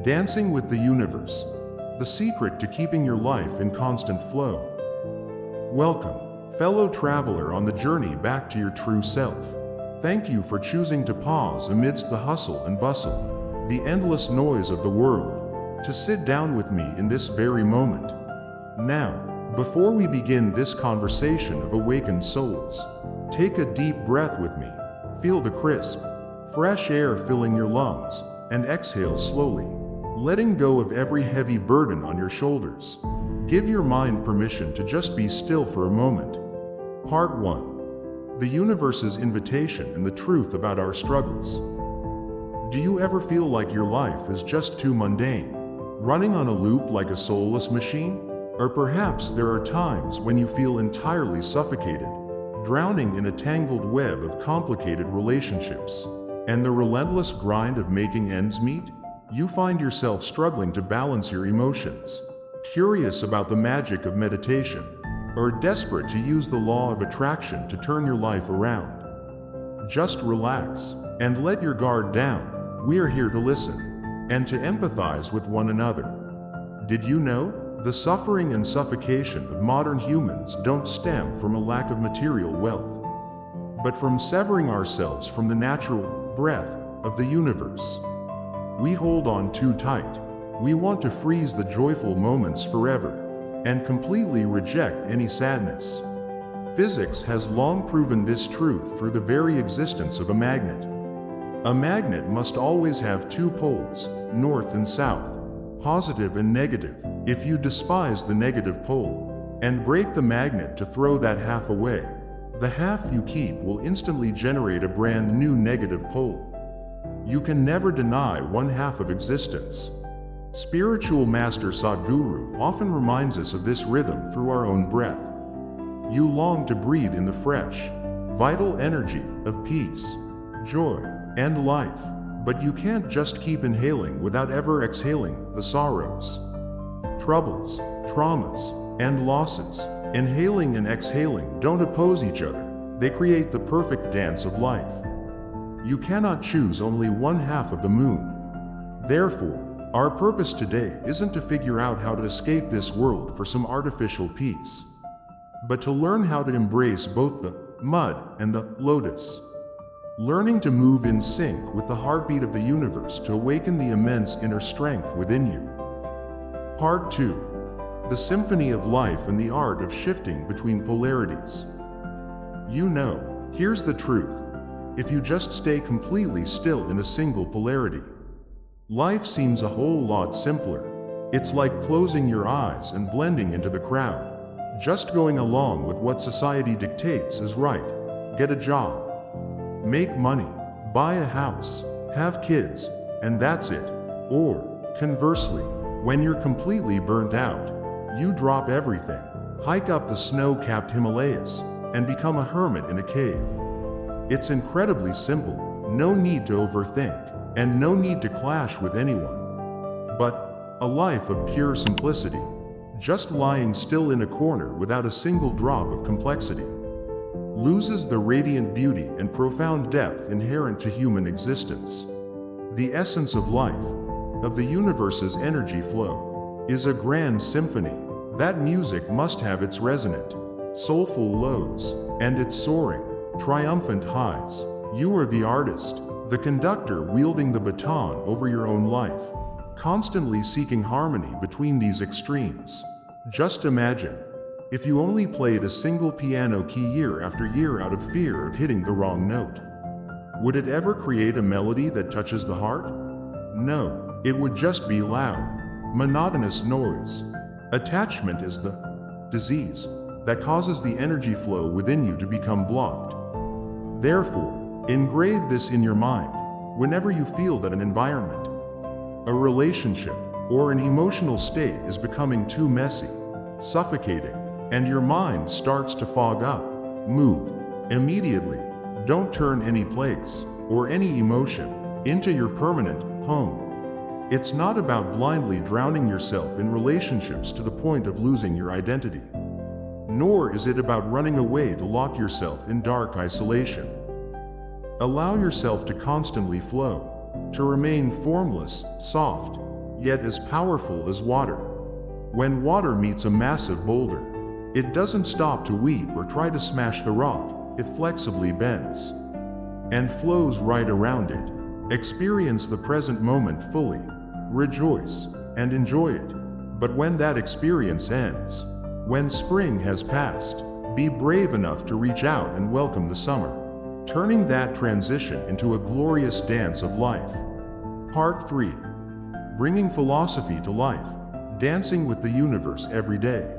Dancing with the universe. The secret to keeping your life in constant flow. Welcome, fellow traveler on the journey back to your true self. Thank you for choosing to pause amidst the hustle and bustle, the endless noise of the world, to sit down with me in this very moment. Now, before we begin this conversation of awakened souls, take a deep breath with me. Feel the crisp, fresh air filling your lungs, and exhale slowly, letting go of every heavy burden on your shoulders. Give your mind permission to just be still for a moment. Part 1. The universe's invitation and the truth about our struggles. Do you ever feel like your life is just too mundane, running on a loop like a soulless machine? Or perhaps there are times when you feel entirely suffocated, drowning in a tangled web of complicated relationships, and the relentless grind of making ends meet? You find yourself struggling to balance your emotions, curious about the magic of meditation, or desperate to use the law of attraction to turn your life around. Just relax and let your guard down. We are here to listen and to empathize with one another. Did you know? The suffering and suffocation of modern humans don't stem from a lack of material wealth, but from severing ourselves from the natural breath of the universe. We hold on too tight. We want to freeze the joyful moments forever and completely reject any sadness. Physics has long proven this truth through the very existence of a magnet. A magnet must always have two poles, north and south, positive and negative. If you despise the negative pole and break the magnet to throw that half away, the half you keep will instantly generate a brand new negative pole. You can never deny one half of existence. Spiritual master Sadhguru often reminds us of this rhythm through our own breath. You long to breathe in the fresh, vital energy of peace, joy, and life, but you can't just keep inhaling without ever exhaling the sorrows, troubles, traumas, and losses. Inhaling and exhaling don't oppose each other. They create the perfect dance of life. You cannot choose only one half of the moon. Therefore, our purpose today isn't to figure out how to escape this world for some artificial peace, but to learn how to embrace both the mud and the lotus. Learning to move in sync with the heartbeat of the universe to awaken the immense inner strength within you. Part 2. The symphony of life and the art of shifting between polarities. You know, here's the truth. If you just stay completely still in a single polarity, life seems a whole lot simpler. It's like closing your eyes and blending into the crowd, just going along with what society dictates is right. Get a job, make money, buy a house, have kids, and that's it. Or, conversely, when you're completely burnt out, you drop everything, hike up the snow-capped Himalayas, and become a hermit in a cave. It's incredibly simple, no need to overthink, and no need to clash with anyone. But a life of pure simplicity, just lying still in a corner without a single drop of complexity, loses the radiant beauty and profound depth inherent to human existence. The essence of life, of the universe's energy flow, is a grand symphony. That music must have its resonant, soulful lows, and its soaring, triumphant highs. You are the artist, the conductor wielding the baton over your own life, constantly seeking harmony between these extremes. Just imagine, if you only played a single piano key year after year out of fear of hitting the wrong note. Would it ever create a melody that touches the heart? No, it would just be loud, monotonous noise. Attachment is the disease that causes the energy flow within you to become blocked. Therefore, engrave this in your mind whenever you feel that an environment, a relationship, or an emotional state is becoming too messy, suffocating, and your mind starts to fog up. Move immediately. Don't turn any place or any emotion into your permanent home. It's not about blindly drowning yourself in relationships to the point of losing your identity. Nor is it about running away to lock yourself in dark isolation. Allow yourself to constantly flow, to remain formless, soft, yet as powerful as water. When water meets a massive boulder, it doesn't stop to weep or try to smash the rock, it flexibly bends and flows right around it. Experience the present moment fully, rejoice, and enjoy it. But when that experience ends, when spring has passed, be brave enough to reach out and welcome the summer, turning that transition into a glorious dance of life. Part 3. Bringing philosophy to life, dancing with the universe every day.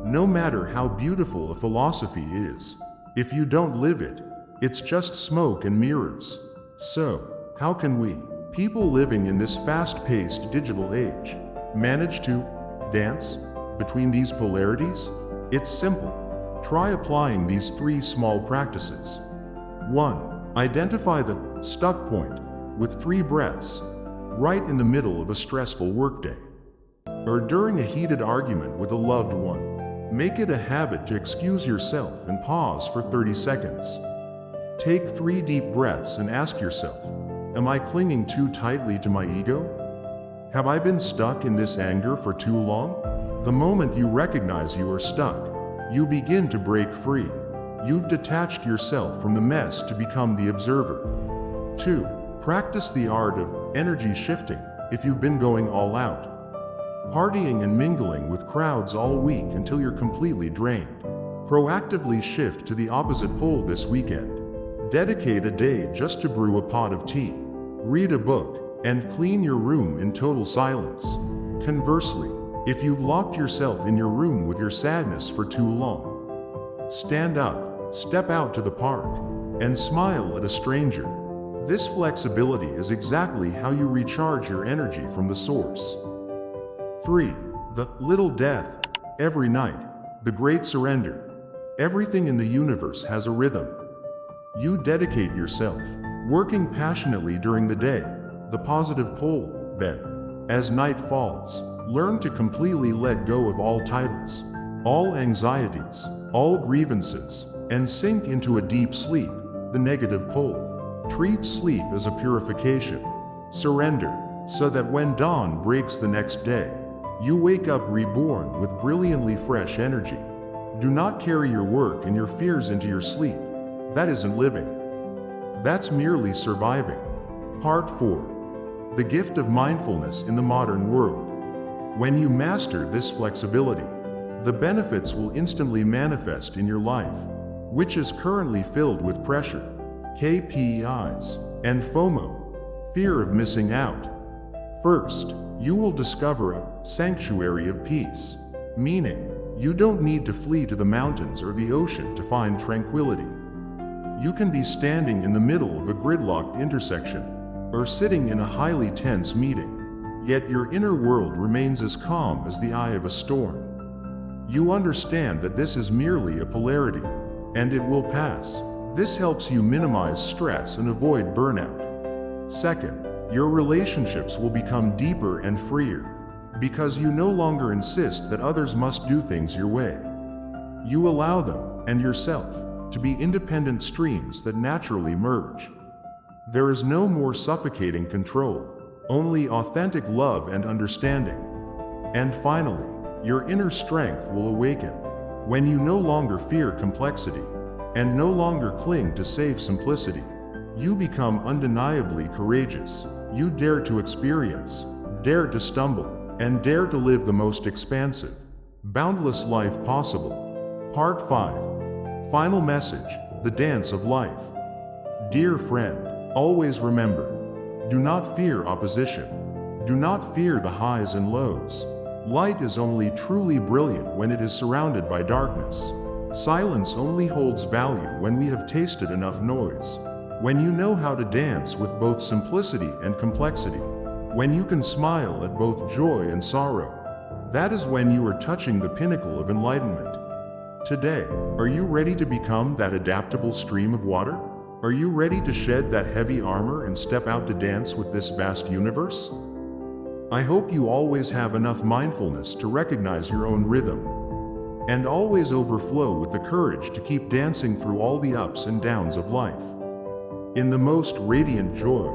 No matter how beautiful a philosophy is, if you don't live it, it's just smoke and mirrors. So, how can we, people living in this fast-paced digital age, manage to dance between these polarities? It's simple. Try applying these 3 small practices. 1. Identify the stuck point with 3 breaths, right in the middle of a stressful workday, or during a heated argument with a loved one. Make it a habit to excuse yourself and pause for 30 seconds. Take 3 deep breaths and ask yourself, am I clinging too tightly to my ego? Have I been stuck in this anger for too long? The moment you recognize you are stuck, you begin to break free. You've detached yourself from the mess to become the observer. 2. Practice the art of energy shifting if you've been going all out, partying and mingling with crowds all week until you're completely drained. Proactively shift to the opposite pole this weekend. Dedicate a day just to brew a pot of tea, read a book, and clean your room in total silence. Conversely, if you've locked yourself in your room with your sadness for too long, stand up, step out to the park, and smile at a stranger. This flexibility is exactly how you recharge your energy from the source. 3. The little death. Every night, the great surrender. Everything in the universe has a rhythm. You dedicate yourself, working passionately during the day, the positive pole. Then, as night falls, learn to completely let go of all titles, all anxieties, all grievances, and sink into a deep sleep, the negative pole. Treat sleep as a purification. Surrender, so that when dawn breaks the next day, you wake up reborn with brilliantly fresh energy. Do not carry your work and your fears into your sleep. That isn't living. That's merely surviving. Part 4. The gift of mindfulness in the modern world. When you master this flexibility, the benefits will instantly manifest in your life, which is currently filled with pressure, KPIs, and FOMO, fear of missing out. First, you will discover a sanctuary of peace, meaning you don't need to flee to the mountains or the ocean to find tranquility. You can be standing in the middle of a gridlocked intersection, or sitting in a highly tense meeting, yet your inner world remains as calm as the eye of a storm. You understand that this is merely a polarity, and it will pass. This helps you minimize stress and avoid burnout. Second, your relationships will become deeper and freer, because you no longer insist that others must do things your way. You allow them, and yourself, to be independent streams that naturally merge. There is no more suffocating control, only authentic love and understanding. And finally, your inner strength will awaken, when you no longer fear complexity, and no longer cling to safe simplicity. You become undeniably courageous. You dare to experience, dare to stumble, and dare to live the most expansive, boundless life possible. Part 5. Final message, the dance of life. Dear friend, always remember, do not fear opposition. Do not fear the highs and lows. Light is only truly brilliant when it is surrounded by darkness. Silence only holds value when we have tasted enough noise. When you know how to dance with both simplicity and complexity. When you can smile at both joy and sorrow. That is when you are touching the pinnacle of enlightenment. Today, are you ready to become that adaptable stream of water? Are you ready to shed that heavy armor and step out to dance with this vast universe? I hope you always have enough mindfulness to recognize your own rhythm, and always overflow with the courage to keep dancing through all the ups and downs of life. In the most radiant joy,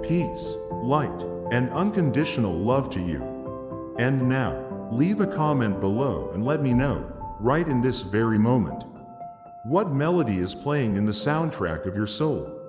peace, light, and unconditional love to you. And now, leave a comment below and let me know, right in this very moment, what melody is playing in the soundtrack of your soul.